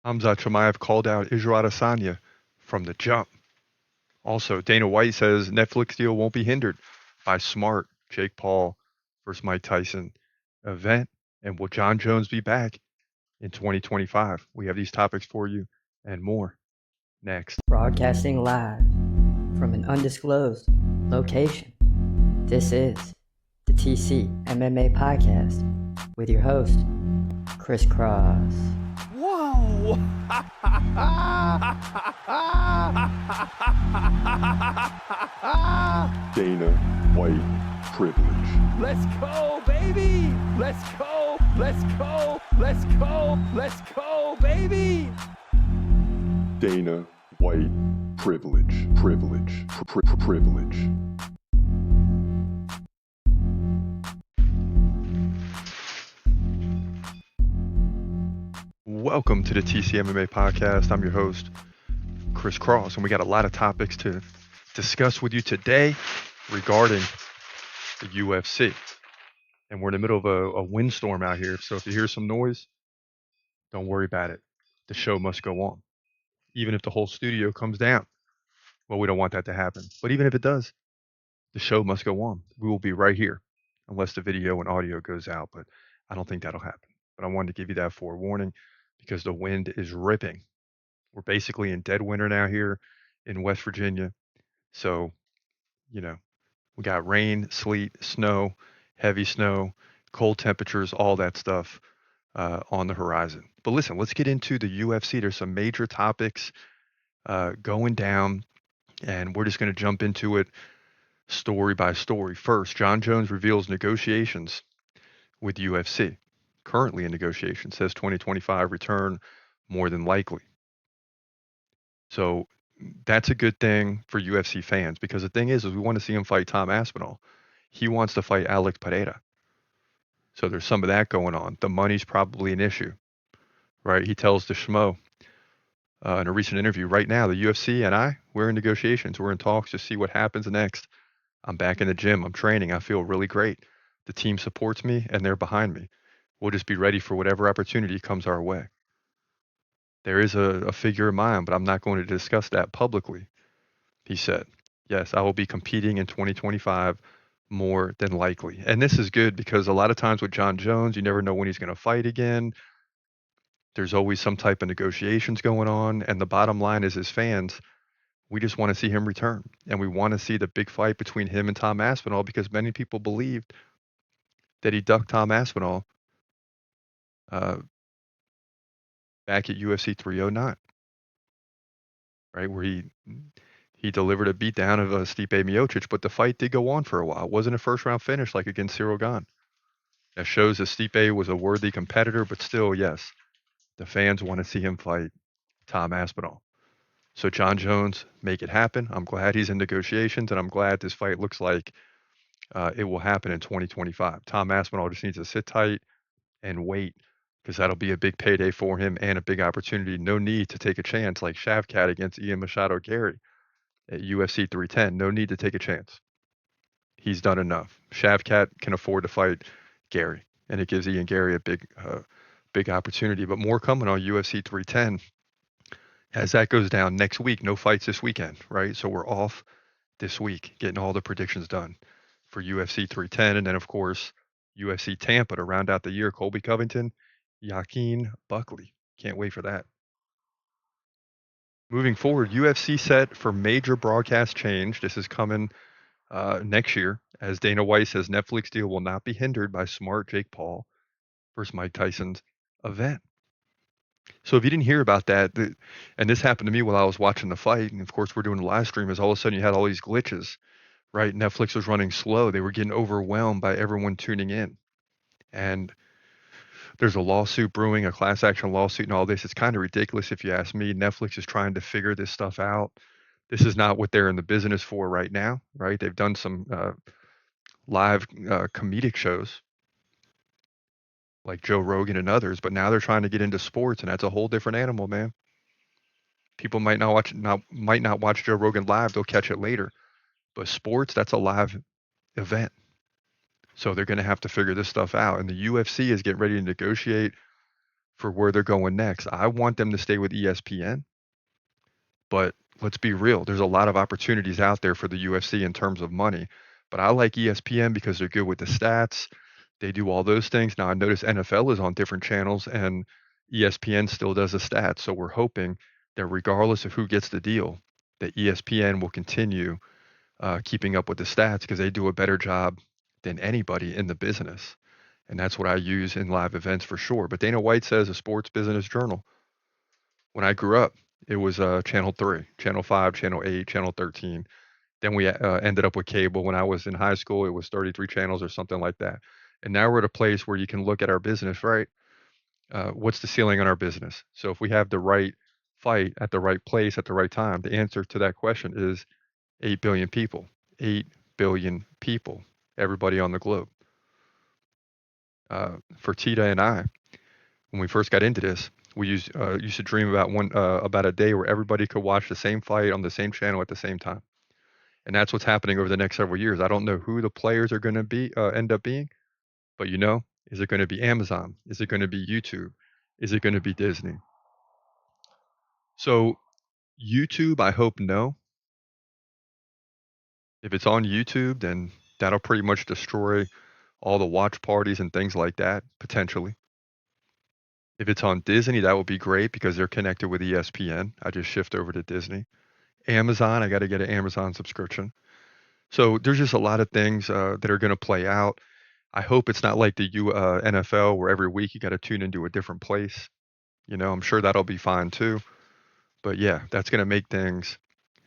Khamzat Chimaev called out Israel Adesanya from the jump. Also, Dana White says Netflix deal won't be hindered by smart Jake Paul versus Mike Tyson event. And will Jon Jones be back in 2025? We have these topics for you and more next. Broadcasting live from an undisclosed location. This is the TCMMA podcast with your host, Chris Cross. Whoa! Dana White privilege. Let's go, baby! Let's go! Let's go! Let's go! Let's go, baby! Dana White privilege. Privilege. Welcome to the TCMMA podcast. I'm your host, Chris Cross, and we got a lot of topics to discuss with you today regarding the UFC. And we're in the middle of a windstorm out here, so if you hear some noise, don't worry about it. The show must go on. Even if the whole studio comes down. Well, we don't want that to happen. But even if it does, the show must go on. We will be right here unless the video and audio goes out, but I don't think that'll happen. But I wanted to give you that forewarning because the wind is ripping. We're basically in dead winter now here in West Virginia. So, we got rain, sleet, snow, heavy snow, cold temperatures, all that stuff on the horizon. But listen, let's get into the UFC. There's some major topics going down, and we're just going to jump into it story by story. First, Jon Jones reveals negotiations with UFC. Currently in negotiations, says 2025 return more than likely. So that's a good thing for UFC fans because the thing is we want to see him fight Tom Aspinall. He wants to fight Alex Pereira. So there's some of that going on. The money's probably an issue, right? He tells the Schmo in a recent interview, right now, the UFC and we're in negotiations. We're in talks to see what happens next. I'm back in the gym. I'm training. I feel really great. The team supports me and they're behind me. We'll just be ready for whatever opportunity comes our way. There is a figure in mind, but I'm not going to discuss that publicly, he said. Yes, I will be competing in 2025 more than likely. And this is good because a lot of times with Jon Jones, you never know when he's going to fight again. There's always some type of negotiations going on. And the bottom line is, as fans, we just want to see him return. And we want to see the big fight between him and Tom Aspinall because many people believed that he ducked Tom Aspinall back at UFC 309, right, where he delivered a beatdown of Stipe Miocic, but the fight did go on for a while. It wasn't a first-round finish like against Cyril Gane. That shows that Stipe was a worthy competitor, but still, yes, the fans want to see him fight Tom Aspinall. So Jon Jones, make it happen. I'm glad he's in negotiations, and I'm glad this fight looks like it will happen in 2025. Tom Aspinall just needs to sit tight and wait because that'll be a big payday for him and a big opportunity. No need to take a chance like Shavkat against Ian Machado Gary at UFC 310. No need to take a chance. He's done enough. Shavkat can afford to fight Gary, and it gives Ian Gary a big opportunity. But more coming on UFC 310 as that goes down next week. No fights this weekend, right? So we're off this week, getting all the predictions done for UFC 310, and then of course UFC Tampa to round out the year. Colby Covington, Joaquin Buckley. Can't wait for that. Moving forward, UFC set for major broadcast change. This is coming next year, as Dana White says Netflix deal will not be hindered by smart Jake Paul versus Mike Tyson's event. So if you didn't hear about that, and this happened to me while I was watching the fight, and of course we're doing a live stream, is all of a sudden you had all these glitches, right? Netflix was running slow. They were getting overwhelmed by everyone tuning in. And there's a lawsuit brewing, a class action lawsuit and all this. It's kind of ridiculous if you ask me. Netflix is trying to figure this stuff out. This is not what they're in the business for right now, right? They've done some live comedic shows like Joe Rogan and others, but now they're trying to get into sports, and that's a whole different animal, man. People might not watch Joe Rogan live; they'll catch it later. But sports, that's a live event, so they're going to have to figure this stuff out. And the UFC is getting ready to negotiate for where they're going next. I want them to stay with ESPN, but let's be real. There's a lot of opportunities out there for the UFC in terms of money. But I like ESPN because they're good with the stats. They do all those things. Now I notice NFL is on different channels and ESPN still does the stats. So we're hoping that regardless of who gets the deal, that ESPN will continue keeping up with the stats because they do a better job than anybody in the business. And that's what I use in live events for sure. But Dana White says a sports business journal. When I grew up, it was Channel 3, Channel 5, Channel 8, Channel 13. Then we ended up with cable. When I was in high school, it was 33 channels or something like that. And now we're at a place where you can look at our business, right? What's the ceiling on our business? So if we have the right fight at the right place at the right time, the answer to that question is 8 billion people. 8 billion people, everybody on the globe. For Tita and I, when we first got into this, we used to dream about a day where everybody could watch the same fight on the same channel at the same time. And that's what's happening over the next several years. I don't know who the players are going to be end up being, but is it going to be Amazon? Is it going to be YouTube? Is it going to be Disney? So YouTube, I hope no. If it's on YouTube, then that'll pretty much destroy all the watch parties and things like that, potentially. If it's on Disney, that would be great because they're connected with ESPN. I just shift over to Disney. Amazon, I got to get an Amazon subscription. So there's just a lot of things that are going to play out. I hope it's not like the NFL where every week you got to tune into a different place. I'm sure that'll be fine too. But yeah, that's going to make things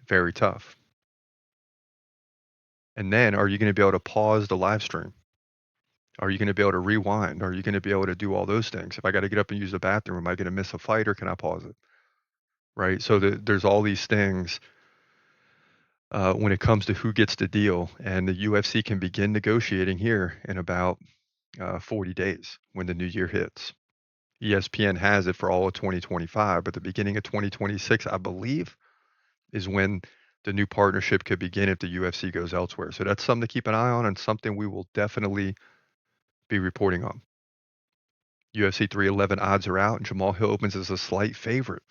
very tough. And then are you going to be able to pause the live stream? Are you going to be able to rewind? Are you going to be able to do all those things? If I got to get up and use the bathroom, am I going to miss a fight or can I pause it? Right. So there's all these things when it comes to who gets the deal. And the UFC can begin negotiating here in about 40 days when the new year hits. ESPN has it for all of 2025, but the beginning of 2026, I believe, is when the new partnership could begin if the UFC goes elsewhere. So that's something to keep an eye on and something we will definitely be reporting on. UFC 311 odds are out, and Jamal Hill opens as a slight favorite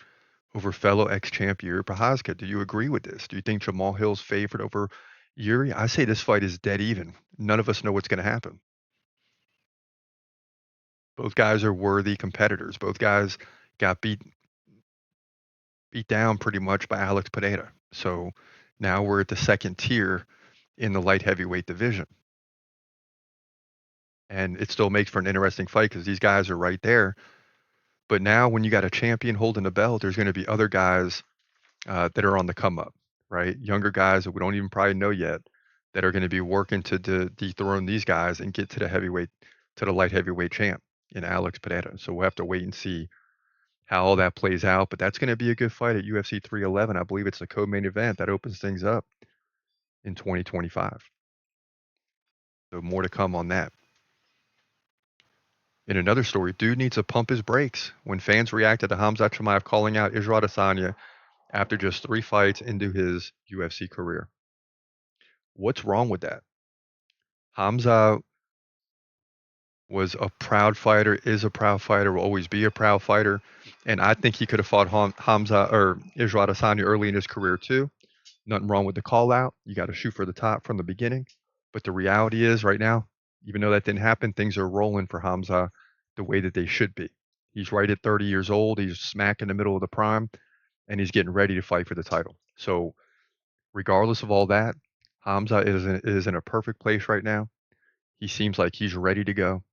over fellow ex-champ Yuri Prochazka. Do you agree with this? Do you think Jamal Hill's favorite over Yuri? I say this fight is dead even. None of us know what's going to happen. Both guys are worthy competitors. Both guys got beat down pretty much by Alex Pineda. So now we're at the second tier in the light heavyweight division. And it still makes for an interesting fight because these guys are right there. But now when you got a champion holding the belt, there's going to be other guys that are on the come up, right? Younger guys that we don't even probably know yet that are going to be working to dethrone these guys and get to the light heavyweight champ in Alex Pineda. So we'll have to wait and see how all that plays out. But that's going to be a good fight at UFC 311. I believe it's the co-main event that opens things up in 2025. So more to come on that. In another story, dude needs to pump his brakes when fans reacted to Khamzat Chimaev calling out Israel Adesanya after just 3 fights into his UFC career. What's wrong with that? Khamzat was a proud fighter, is a proud fighter, will always be a proud fighter. And I think he could have fought Khamzat or Israel Adesanya early in his career too. Nothing wrong with the call out. You got to shoot for the top from the beginning. But the reality is right now, even though that didn't happen, things are rolling for Khamzat the way that they should be. He's right at 30 years old. He's smack in the middle of the prime, and he's getting ready to fight for the title. So regardless of all that, Khamzat is in a perfect place right now. He seems like he's ready to go,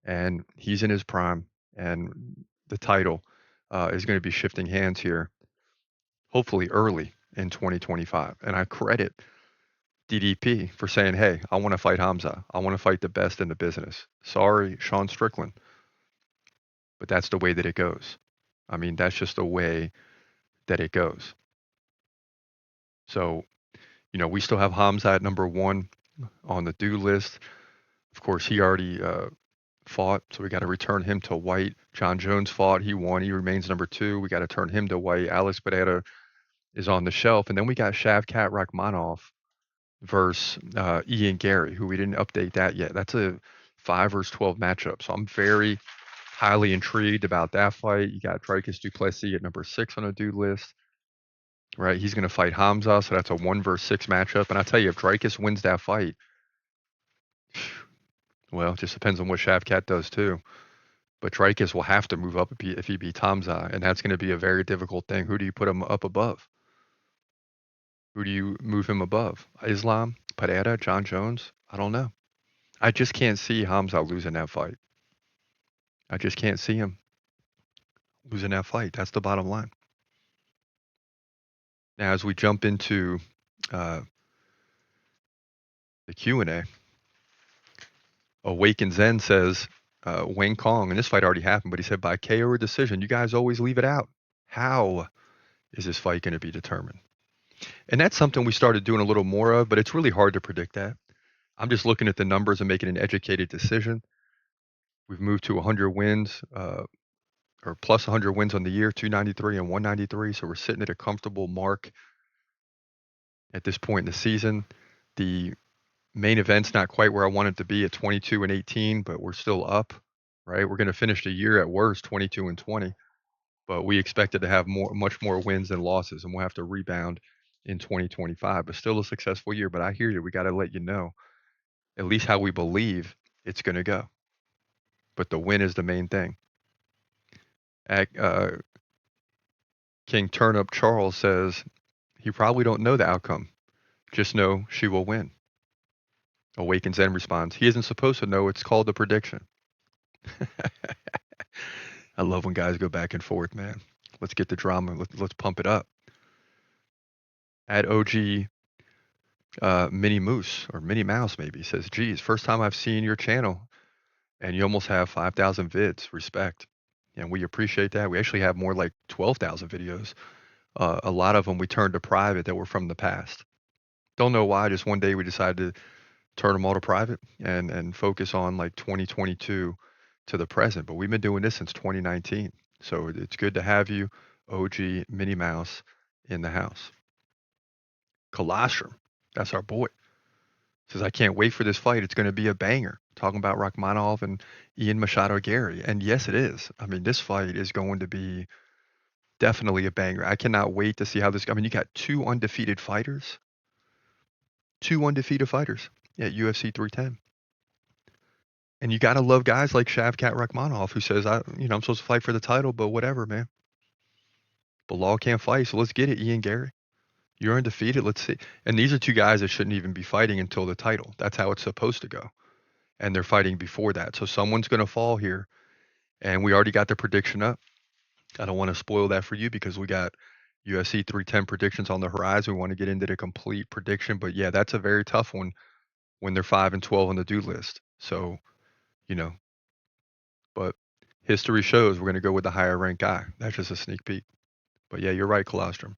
and he's in his prime, and the title is going to be shifting hands here, hopefully early in 2025. And I credit DDP for saying, hey, I want to fight Khamzat. I want to fight the best in the business. Sorry, Sean Strickland, but that's the way that it goes. I mean, that's just the way that it goes. So, we still have Khamzat number 1 on the do list. Of course, he already fought, so we got to return him to white. Jon Jones fought. He won. He remains number 2. We got to turn him to white. Alex Pineda is on the shelf. And then we got Shavkat Rakhmonov versus Ian Gary, who we didn't update that yet. That's a 5 versus 12 matchup. So I'm very highly intrigued about that fight. You got Dricus du Plessis at number 6 on the dude list, right? He's going to fight Khamzat, so that's a 1 versus 6 matchup. And I tell you, if Dricus wins that fight, well, it just depends on what Shavkat does too. But Dricus will have to move up if he beats Khamzat, and that's going to be a very difficult thing. Who do you put him up above? Who do you move him above? Islam, Pereira, Jon Jones? I don't know. I just can't see Khamzat losing that fight. I just can't see him losing that fight. That's the bottom line. Now, as we jump into the Q&A, Awaken Zen says, Wang Kong, and this fight already happened, but he said by KO or decision. You guys always leave it out. How is this fight going to be determined? And that's something we started doing a little more of, but it's really hard to predict that. I'm just looking at the numbers and making an educated decision. We've moved to 100 wins, or plus 100 wins on the year, 293 and 193. So we're sitting at a comfortable mark at this point in the season. The main event's not quite where I want it to be at 22 and 18, but we're still up, right? We're going to finish the year at worst 22 and 20, but we expected to have much more wins than losses, and we'll have to rebound in 2025. But still a successful year. But I hear you. We got to let you know at least how we believe it's going to go. But the win is the main thing. King Turnip Charles says he probably don't know the outcome. Just know she will win. Awaken Zen responds, he isn't supposed to know. It's called the prediction. I love when guys go back and forth, man. Let's get the drama. Let's pump it up. At OG Mini Moose, or Mini Mouse maybe, says, geez, first time I've seen your channel, and you almost have 5,000 vids. Respect. And we appreciate that. We actually have more like 12,000 videos. A lot of them we turned to private that were from the past. Don't know why. Just one day we decided to turn them all to private and focus on like 2022 to the present. But we've been doing this since 2019. So it's good to have you, OG Minnie Mouse, in the house. Colostrum, that's our boy, says, I can't wait for this fight. It's going to be a banger. Talking about Rakhmonov and Ian Machado Gary. And yes, it is. I mean, this fight is going to be definitely a banger. I cannot wait to see how this. I mean, you got two undefeated fighters at UFC 310. And you got to love guys like Shavkat Rakhmonov, who says, I'm supposed to fight for the title, but whatever, man. Belal can't fight, so let's get it, Ian Gary. You're undefeated. Let's see. And these are two guys that shouldn't even be fighting until the title. That's how it's supposed to go. And they're fighting before that. So someone's going to fall here. And we already got the prediction up. I don't want to spoil that for you because we got UFC 310 predictions on the horizon. We want to get into the complete prediction. But yeah, that's a very tough one when they're 5 and 12 on the do list. So, but history shows we're going to go with the higher ranked guy. That's just a sneak peek. But yeah, you're right, Colostrum.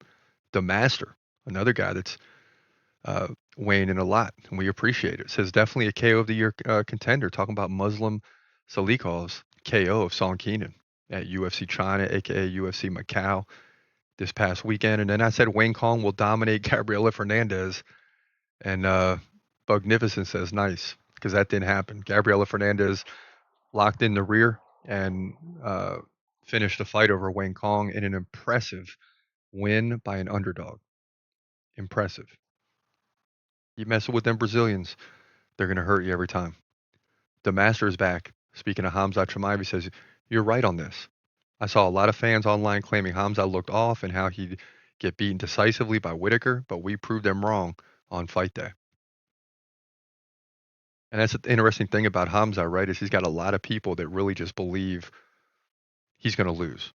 The Master, another guy that's weighing in a lot, and we appreciate it. Says definitely a KO of the year contender. Talking about Muslim Salikov's KO of Song Keenan at UFC China, aka UFC Macau, this past weekend. And then I said Wayne Kong will dominate Gabriela Fernandez, and Bugnificent says nice, because that didn't happen. Gabriela Fernandez locked in the rear and finished the fight over Wayne Kong in an impressive win by an underdog. Impressive. You mess with them Brazilians, they're going to hurt you every time. The Master is back. Speaking of Khamzat Chimaev, he says, you're right on this. I saw a lot of fans online claiming Khamzat looked off and how he'd get beaten decisively by Whitaker, but we proved them wrong on fight day. And that's the interesting thing about Khamzat, right, is he's got a lot of people that really just believe he's going to lose.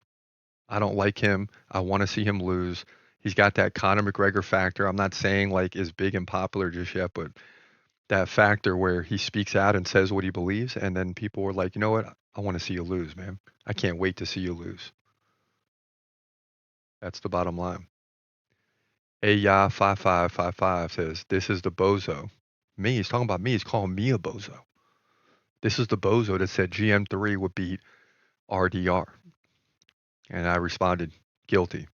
I don't like him. I want to see him lose. He's got that Conor McGregor factor. I'm not saying like is big and popular just yet, but that factor where he speaks out and says what he believes, and then people are like, you know what? I want to see you lose, man. I can't wait to see you lose. That's the bottom line. Aya5555 says, this is the bozo. Me, he's talking about me. He's calling me a bozo. This is the bozo that said GM3 would beat RDR. And I responded, guilty.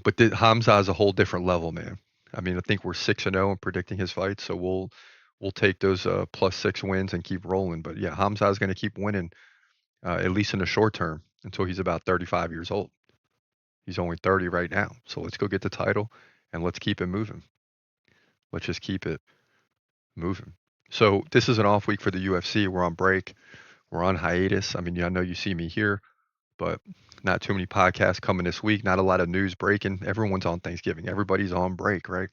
But Hamza is a whole different level, man. I mean, I think we're 6-0 in predicting his fights, so we'll take those +6 wins and keep rolling. But yeah, Khamzat is going to keep winning, at least in the short term, until he's about 35 years old. He's only 30 right now. So let's go get the title and let's keep it moving. Let's just keep it moving. So this is an off week for the UFC. We're on break. We're on hiatus. I mean, I know you see me here, but not too many podcasts coming this week. Not a lot of news breaking. Everyone's on Thanksgiving. Everybody's on break, right?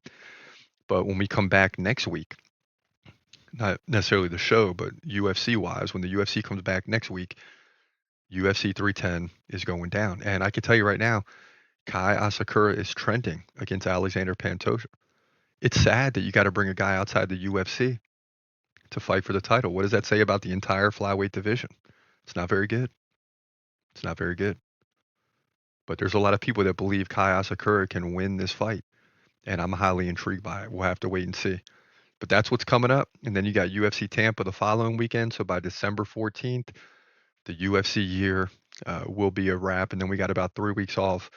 But when we come back next week, not necessarily the show, but UFC wise, when the UFC comes back next week, UFC 310 is going down. And I can tell you right now, Kai Asakura is trending against Alexander Pantoja. It's sad that you got to bring a guy outside the UFC to fight for the title. What does that say about the entire flyweight division? It's not very good. It's not very good. But there's a lot of people that believe Kai Asakura can win this fight, and I'm highly intrigued by it. We'll have to wait and see. But that's what's coming up. And then you got UFC Tampa the following weekend. So by December 14th, the UFC year will be a wrap. And then we got about 3 weeks off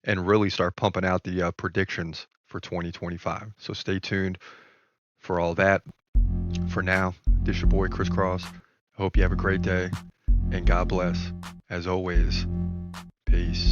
and really start pumping out the predictions for 2025. So stay tuned for all that. For now, this is your boy Chris Cross. I hope you have a great day and God bless. As always, peace.